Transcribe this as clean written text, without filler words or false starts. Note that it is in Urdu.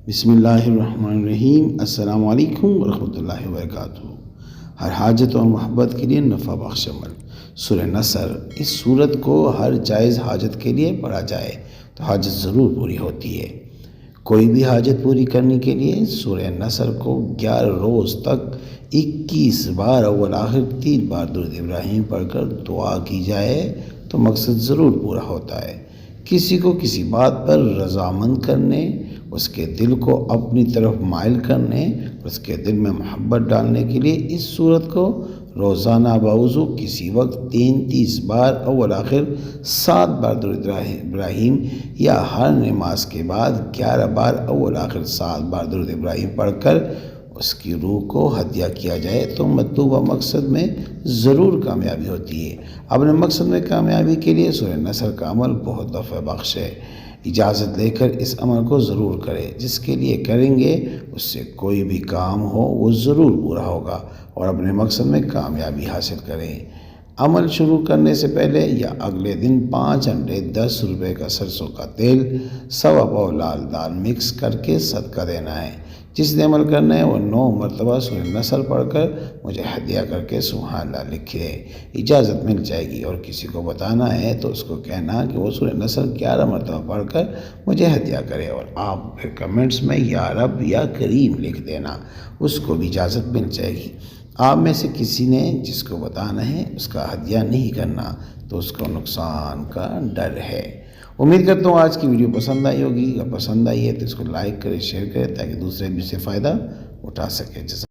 بسم اللہ الرحمن الرحیم۔ السلام علیکم ورحمۃ اللہ وبرکاتہ۔ ہر حاجت اور محبت کے لیے نفع بخش عمل سورہ نصر۔ اس سورت کو ہر جائز حاجت کے لیے پڑھا جائے تو حاجت ضرور پوری ہوتی ہے۔ کوئی بھی حاجت پوری کرنے کے لیے سورہ نصر کو 11 روز تک 21 بار اول آخر 3 بار درود ابراہیم پڑھ کر دعا کی جائے تو مقصد ضرور پورا ہوتا ہے۔ کسی کو کسی بات پر رضامند کرنے، اس کے دل کو اپنی طرف مائل کرنے، اس کے دل میں محبت ڈالنے کے لیے اس سورت کو روزانہ باوضو کسی وقت 33 بار اول آخر 7 بار درود ابراہیم یا ہر نماز کے بعد 11 بار اول آخر 7 بار درود ابراہیم پڑھ کر اس کی روح کو ہدیہ کیا جائے تو مطلوبہ مقصد میں ضرور کامیابی ہوتی ہے۔ اپنے مقصد میں کامیابی کے لیے سورہ نصر کا عمل بہت نفع بخش ہے۔ اجازت لے کر اس عمل کو ضرور کریں۔ جس کے لیے کریں گے اس سے کوئی بھی کام ہو وہ ضرور پورا ہوگا اور اپنے مقصد میں کامیابی حاصل کریں۔ عمل شروع کرنے سے پہلے یا اگلے دن 5 انڈے، 10 روپے کا سرسوں کا تیل، 1.25 پاؤ لال دال مکس کر کے صدقہ دینا ہے۔ جس نے عمل کرنا ہے وہ 9 مرتبہ سورہ نصر پڑھ کر مجھے ہدیہ کر کے سبحان اللہ لکھے۔ اجازت مل جائے گی اور کسی کو بتانا ہے تو اس کو کہنا کہ وہ سورہ نصر 11 مرتبہ پڑھ کر مجھے ہدیہ کرے اور آپ پھر کمنٹس میں یا رب یا کریم لکھ دینا، اس کو بھی اجازت مل جائے گی۔ آپ میں سے کسی نے جس کو بتانا ہے اس کا ہدیہ نہیں کرنا تو اس کو نقصان کا ڈر ہے۔ امید کرتا ہوں آج کی ویڈیو پسند آئی ہوگی۔ اگر پسند آئی ہے تو اس کو لائک کریں، شیئر کریں تاکہ دوسرے بھی اسے فائدہ اٹھا سکیں۔